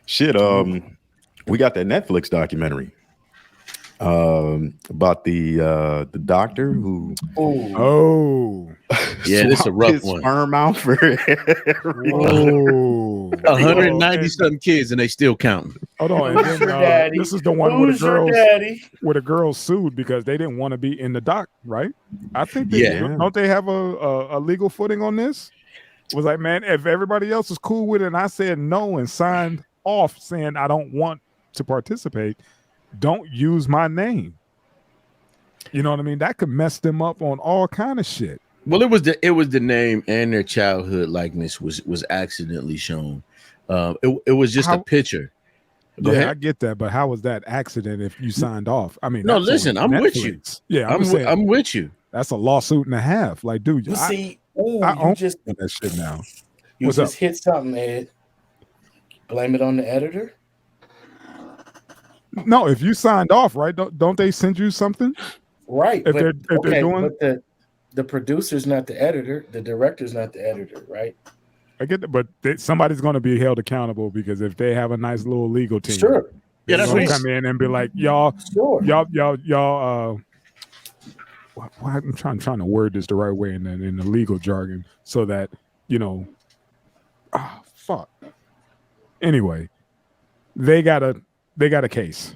Shit. We got that Netflix documentary about the doctor who yeah, this is a rough one. Sperm out for 190 something kids and they still counting. Hold on, and then, this is the one where the girls sued because they didn't want to be in the doc, right? I think don't they have a legal footing on this? Was like, man, if everybody else is cool with it and I said no and signed off saying I don't want to participate, don't use my name. You know what I mean? That could mess them up on all kind of shit. Well, it was the name and their childhood likeness was accidentally shown. It was just a picture. Go ahead. I get that, but how was that accident if you signed off? I mean, no, listen, I'm with you. Yeah, I'm with you. That's a lawsuit and a half. Like, dude, you see, I you just that shit now. You just hit something, Ed. Blame it on the editor. No, if you signed off, right? Don't they send you something? Right. If they're doing, but the producer's not the editor, the director's not the editor, right? I get that, but somebody's going to be held accountable because if they have a nice little legal team, sure, yeah, that's what come in and be like, y'all. I'm trying to word this the right way in the legal jargon so that fuck. Anyway, they got a case.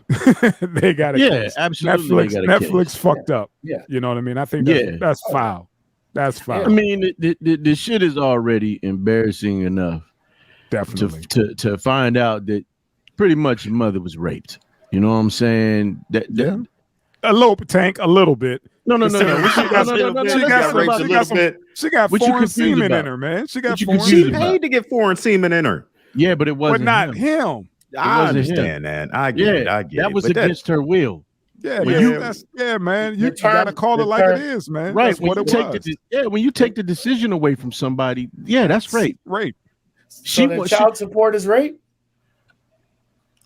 They got a case. Absolutely. Netflix fucked up. Yeah, you know what I mean. I think that's foul. That's foul. I mean, the shit is already embarrassing enough. Definitely to find out that pretty much your mother was raped. You know what I'm saying? A little bit. No. She got foreign semen in her, man. She got foreign. She paid to get foreign semen in her. Yeah, but it wasn't. But not him. I understand that. I get it. That was against her will. Yeah, man. You gotta call it like it is, man. Right. That's what it was. When you take the decision away from somebody, that's rape. Rape. So child support is rape?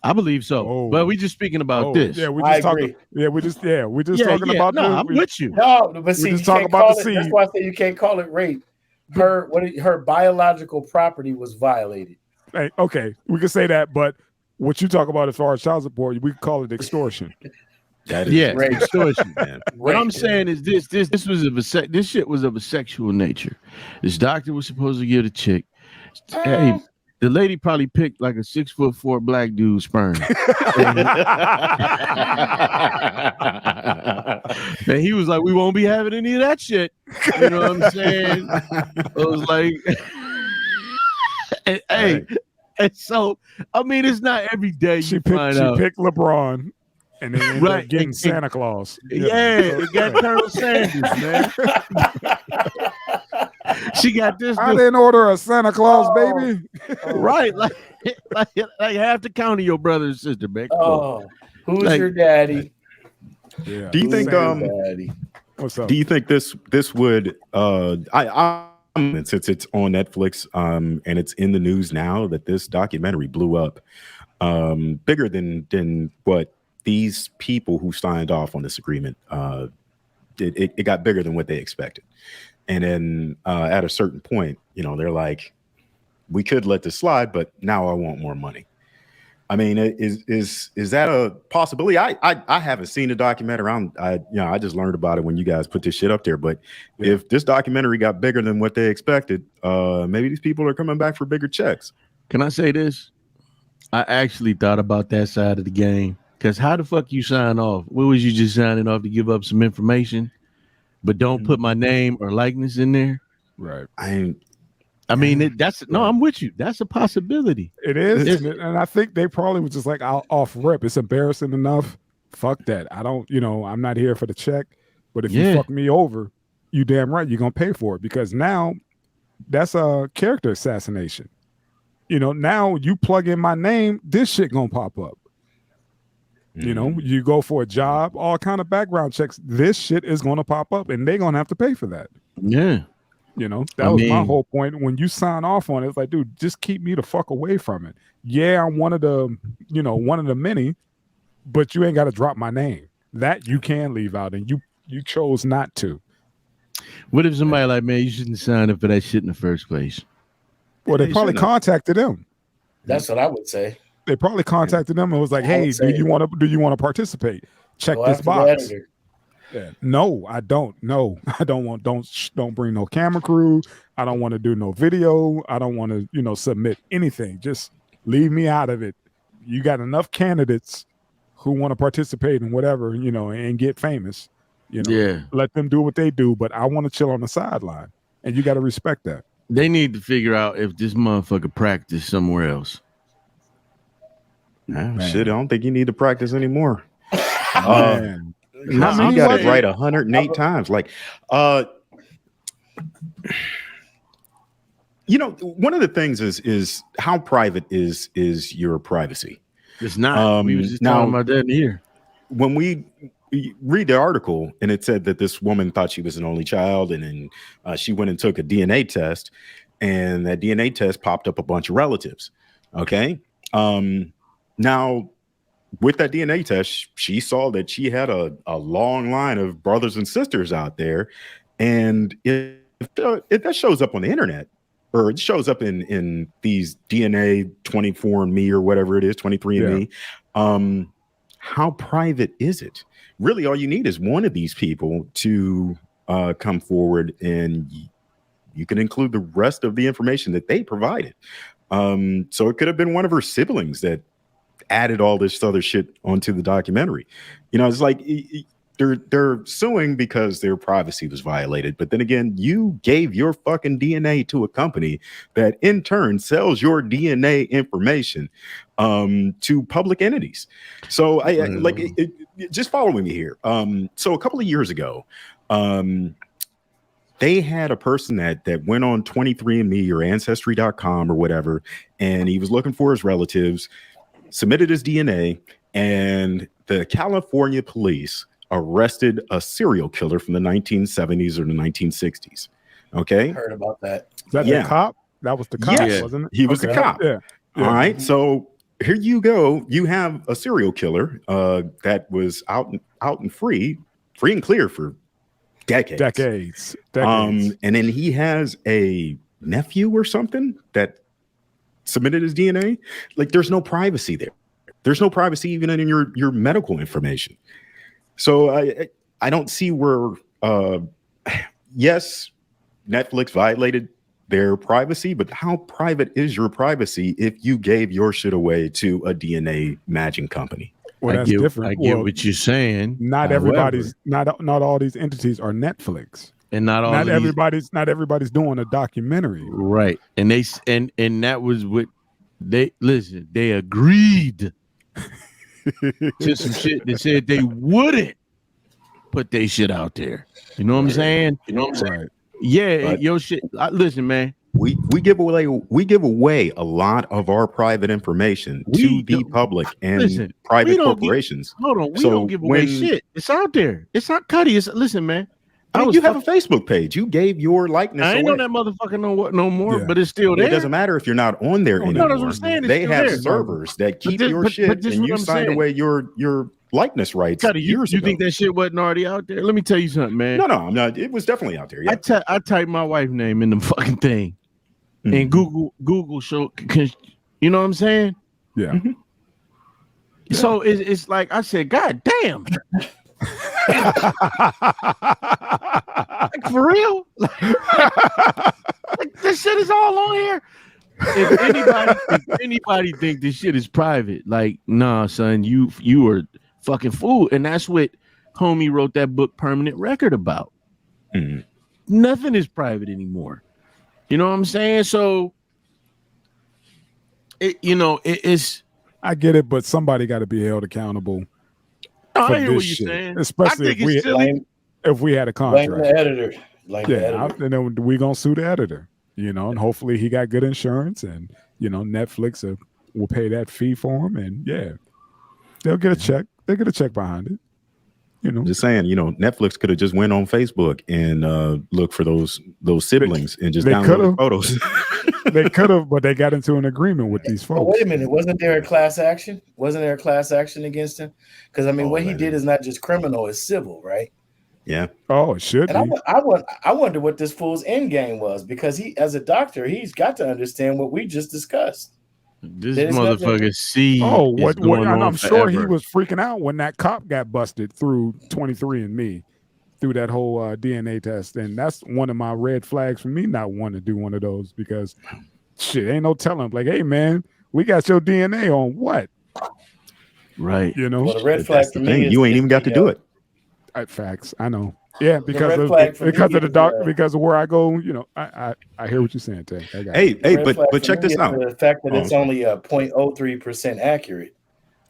I believe so. But we just speaking about this. Yeah, we just talking. Yeah, we just talking about. No, I'm with you. No, but see, you can't call it, that's why I say you can't call it rape. Her biological property was violated. Hey, okay, we can say that, but what you talk about as far as child support, we call it extortion. That is extortion. Man. What I'm saying is this shit was of a sexual nature. This doctor was supposed to give the chick. Hey, the lady probably picked like a 6'4" black dude's sperm. And he was like, we won't be having any of that shit. You know what I'm saying? I was like, and so, I mean, it's not every day she picked LeBron. And then ended up getting Santa Claus. It got Colonel Sanders, man. She got this. I didn't order a Santa Claus, baby. Right, like half the county, your brother and sister, man. Who's your daddy? Yeah. Do you think daddy? What's up? Do you think this would since it's on Netflix and it's in the news now that this documentary blew up bigger than what these people who signed off on this agreement, it got bigger than what they expected. And then at a certain point, they're like, we could let this slide, but now I want more money. I mean, is that a possibility? I haven't seen the documentary. I just learned about it when you guys put this shit up there. But if this documentary got bigger than what they expected, maybe these people are coming back for bigger checks. Can I say this? I actually thought about that side of the game. Because how the fuck you sign off? What was you just signing off to give up some information, but don't put my name or likeness in there? Right. I'm with you. That's a possibility. It is, and I think they probably was just like, off rip. It's embarrassing enough. Fuck that. I don't. I'm not here for the check. But if you fuck me over, you damn right you're gonna pay for it because now that's a character assassination. Now you plug in my name, this shit gonna pop up. You go for a job, all kind of background checks. This shit is going to pop up, and they're going to have to pay for that. Yeah, that was my whole point. When you sign off on it, it's like, dude, just keep me the fuck away from it. Yeah, I'm one of the many, but you ain't got to drop my name. That you can leave out, and you chose not to. What if somebody like, man, you shouldn't sign up for that shit in the first place? Well, they probably contacted them. That's what I would say. They probably contacted them and was like, "Hey, do you want to participate? Check this box." Yeah. No, I don't. No, I don't want. Don't bring no camera crew. I don't want to do no video. I don't want to, submit anything. Just leave me out of it. You got enough candidates who want to participate in whatever, and get famous. Let them do what they do. But I want to chill on the sideline, and you got to respect that. They need to figure out if this motherfucker practice somewhere else. Shit, I don't think you need to practice anymore. Man. You got it right 108 times. Like, one of the things is how private is your privacy. It's not. We was just talking about that in here. When we read the article, and it said that this woman thought she was an only child, and then she went and took a DNA test, and that DNA test popped up a bunch of relatives. Okay. Now, with that DNA test, she saw that she had a long line of brothers and sisters out there. And if that shows up on the internet, or it shows up in these DNA 24andMe or whatever it is, 23andMe, how private is it? Really, all you need is one of these people to come forward, and you can include the rest of the information that they provided. So it could have been one of her siblings that added all this other shit onto the documentary. It's like they're suing because their privacy was violated. But then again, you gave your fucking DNA to a company that in turn sells your DNA information to public entities. So just following me here. So a couple of years ago, they had a person that went on 23andMe or Ancestry.com or whatever, and he was looking for his relatives, submitted his DNA, and the California police arrested a serial killer from the 1970s or the 1960s. Okay. Heard about that. Is that the cop? That was the cop, wasn't it? He was the cop. Yeah. All right. So here you go. You have a serial killer that was out and free and clear for decades. And then he has a nephew or something that submitted his DNA. Like, there's no privacy there. There's no privacy even in your medical information. So I don't see where yes, Netflix violated their privacy, but how private is your privacy if you gave your shit away to a DNA matching company? Well, that's different. I get what you're saying. Not everybody's not all these entities are Netflix. And not everybody's doing a documentary. Right. And that was what they agreed to some shit that said they wouldn't put their shit out there. You know what I'm saying? Right. Yeah, your shit. Listen, man. We give away a lot of our private information to the public and private corporations. We don't give away shit. It's out there. It's not Cuddy. Listen, man. You have a Facebook page. You gave your likeness away. I ain't know that motherfucker no more, but it's still there. It doesn't matter if you're not on there anymore. No, that's what I'm saying. They have servers that keep your shit, and you signed away your likeness rights years ago. You think that shit wasn't already out there? Let me tell you something, man. No, I'm not. It was definitely out there. Yeah. I typed my wife's name in the fucking thing, and Google show. You know what I'm saying? Yeah. Mm-hmm. So it's like I said, God damn. Like, for real? Like, this shit is all on here. If anybody think this shit is private, like, nah, son, you are fucking fool. And that's what homie wrote that book Permanent Record about. Mm-hmm. Nothing is private anymore. You know what I'm saying? So it's I get it, but somebody got to be held accountable. I hear what you're saying. Especially if we had a contract. Blame the editor. And then we're gonna sue the editor, and hopefully he got good insurance, and Netflix will pay that fee for him, and they'll get a check. They get a check behind it. Just saying, Netflix could have just went on Facebook and looked for those siblings and just downloaded photos. They could have, but they got into an agreement with these folks. Wait a minute, wasn't there a class action? Wasn't there a class action against him? Because what he did is not just criminal; it's civil, right? Yeah. Oh, it should and be. I wonder what this fool's end game was, because he, as a doctor, he's got to understand what we just discussed. This motherfucker see. Oh, what? I'm sure he forever. was freaking out when that cop got busted through 23andMe, through that whole DNA test, and that's one of my red flags for me not wanting to do one of those because shit, ain't no telling. Like, hey man, we got your DNA on what? Right. You know, well, the red flag for me is you ain't even got to do it. Facts. I know. Yeah, because of where I go. You know, I hear what you're saying, Tay. But check this out. The fact that it's only 0.03% accurate.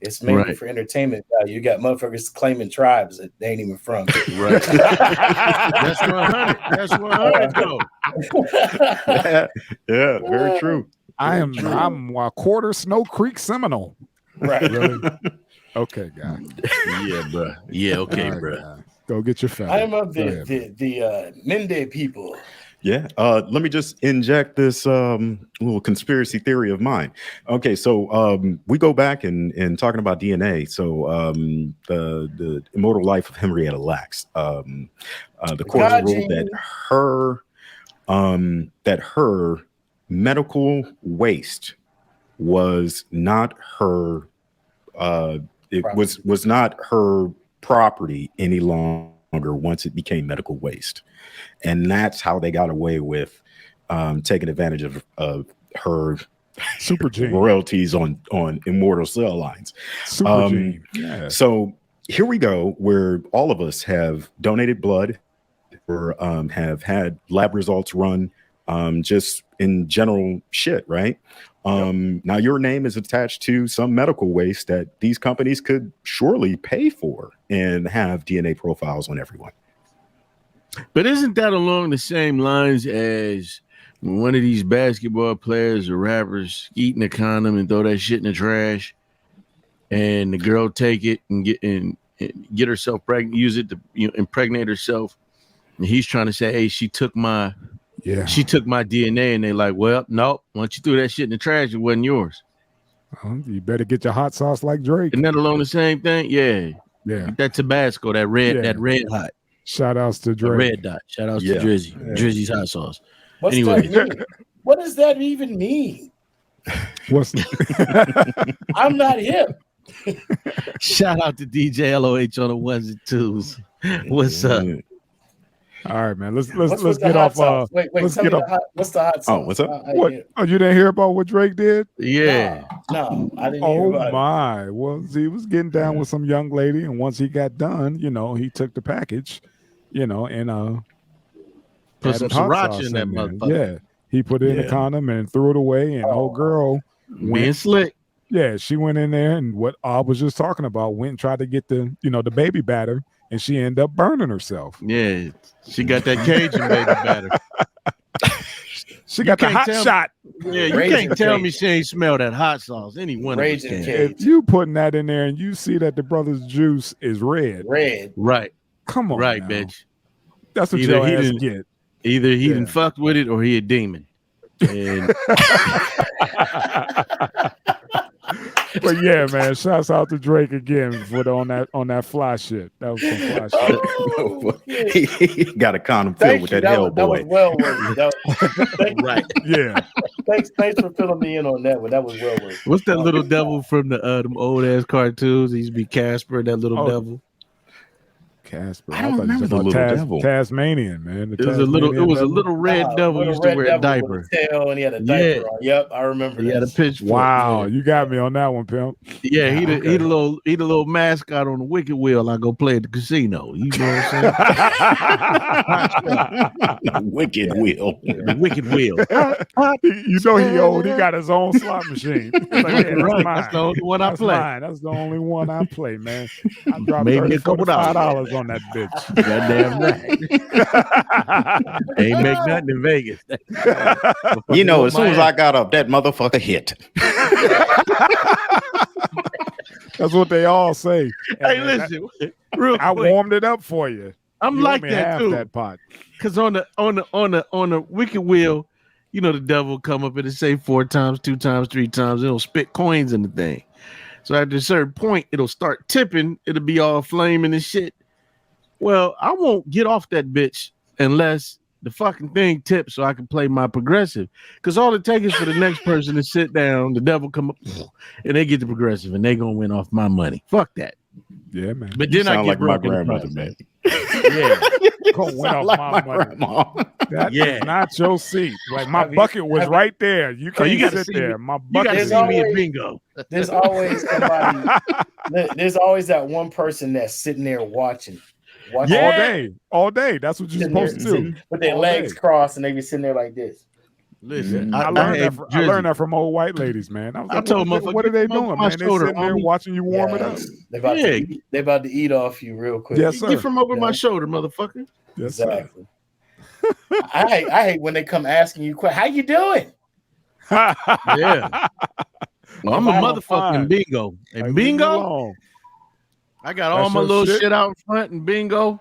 It's mainly for entertainment value. You got motherfuckers claiming tribes that they ain't even from. Right. That's 100. That's 100 though. Yeah, very true. I'm a quarter Snow Creek Seminole. Right. Really? Okay, guy. Yeah, bro. Yeah, okay, right, bro. Guy. Go get your feather. I am of the Mende people. Yeah. Let me just inject this little conspiracy theory of mine. Okay, so we go back and talking about DNA. So the immortal life of Henrietta Lacks. The court ruled that her medical waste was not her. Was not her property any longer once it became medical waste. And that's how they got away with taking advantage of her super gene royalties on immortal cell lines. Super gene. Yeah. So here we go, where all of us have donated blood or have had lab results run, just in general shit, right? Now your name is attached to some medical waste that these companies could surely pay for and have DNA profiles on everyone. But isn't that along the same lines as one of these basketball players or rappers eating a condom and throw that shit in the trash, and the girl take it and get herself pregnant, use it to impregnate herself, and he's trying to say, hey, she took my DNA, and they're like, well, nope, once you threw that shit in the trash, it wasn't yours. You better get your hot sauce like Drake. Isn't that along the same thing? Yeah. That Tabasco, that red hot. Shout outs to Drake. Red dot. Shout outs to Drizzy. Drizzy's hot sauce. What's that mean? What does that even mean? I'm not hip. Shout out to DJ LOH on the ones and twos. What's up? All right, man. Let's get off. Wait. Let's get off. What's the hot sauce? Oh, what's up? What? Oh, you didn't hear about what Drake did? Yeah. No, I didn't hear about it. Oh my! Well, he was getting down with some young lady, and once he got done, he took the package, and put some sriracha in that motherfucker. Yeah, he put it in a condom and threw it away, and old girl being slick. Yeah, she went in there, and what I was just talking about, went and tried to get the baby batter, and she ended up burning herself. Yeah, she got that Cajun baby batter. She got the hot shot. Yeah, you can't tell me she ain't smell that hot sauce. Any one of us can. If you putting that in there and you see that the brother's juice is red, right? Come on, right, now. bitch. That's what your ass get. Either he done fucked with it or he a demon. And but yeah, man, shouts out to Drake again for on that fly shit. That was some fly shit. He got a condom filled with that Hellboy. That was well worth it. Right. Yeah. Thanks for filling me in on that one. That was well worth it. What's that little devil from the them old ass cartoons? He used to be Casper, that little devil. Casper. I don't remember the little devil. Tasmanian, man. It was a little red devil used to wear a diaper. Tail and he had a diaper on. Yep, I remember. He had a pitchfork. Wow, you got me on that one, pimp. Yeah, he the little mascot on the Wicked Wheel. I go play at the casino. You know what I'm saying? Wicked Wheel. The Wicked Wheel. He old. He got his own slot machine. Like, that's the only one I play. That's the only one I play, man. I dropped maybe a couple $5 on that bitch. Goddamn right. Ain't make nothing in Vegas. As soon as I got up, that motherfucker hit. That's what they all say. Hey, listen, I warmed it up for you. I'm like that too. That pot. Because on the Wicked Wheel, the devil come up and say 4 times, 2 times, 3 times. It'll spit coins in the thing. So at a certain point, it'll start tipping. It'll be all flaming and shit. Well, I won't get off that bitch unless the fucking thing tips so I can play my progressive. Because all it takes is for the next person to sit down, the devil come up, and they get the progressive, and they gonna win off my money. Fuck that. Yeah, man. But then I get like my broke in the grandmother, process. man. Yeah. Go win off my money. grandma. That Yeah. is not your seat. Like my Have you- bucket was have- right there. You can't you gotta sit see there. me. My You bucket. gotta There's see me at always- bingo. There's always somebody. There's always that one person that's sitting there watching Yeah. all day. That's what you're sitting there, supposed to do. sitting with their All legs day. crossed, and they be sitting there like this. Listen, I learned that from old white ladies, man. I was I like, told what are they motherfucker, doing, my man? They shoulder, sitting there homie. watching you warm it up. They about to eat off you real quick. Yes, sir. Get from over Yeah. my shoulder, motherfucker. Yes, sir. Exactly. I hate when they come asking you, "How you doing?" Yeah. Well, I'm a I'm motherfucking fine. bingo. Like, And leave me bingo, alone. I got all That's my your little shit? shit out in front and bingo.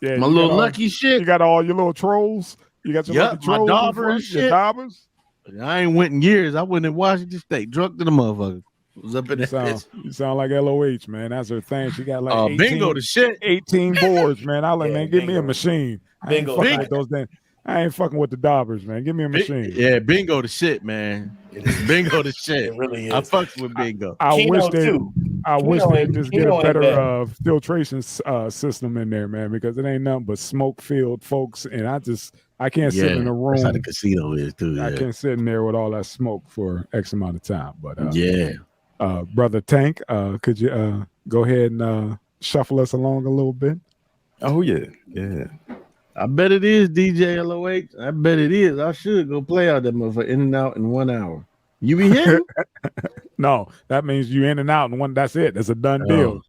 Yeah, My you little got all- lucky shit. You got all your little trolls. You got your Yup, lucky my trolls. in dauber and front, your shit. daubers. I ain't went in years. I went in Washington State, drunk to the motherfucker. Was up in You that sound, bitch. you sound like LOH, man. That's her thing. She got like 18, Bingo the shit. 18 boards, man. I like, Yeah, man, give me a bingo. machine. I ain't Bingo. fucking with those things. I ain't fucking with the daubers, man. Give me a machine. Yeah, bingo the shit, man. It is. Bingo the shit. It really I is. fucks with bingo. I Keno wish they, too. I wish Keno they ain't- just get Keno a ain't better bad. filtration system in there, man, because it ain't nothing but smoke filled folks, and I can't sit in a That's how room. the casino is too. I Yeah. can't sit in there with all that smoke for X amount of time. But Yeah. Brother Tank, could you go ahead and shuffle us along a little bit? Oh yeah, yeah. I bet it is DJ LOH. I bet it is. I should go play out that motherfucker in and out in 1 hour. You be here? No, that means you in and out, and one. That's it. That's a done deal.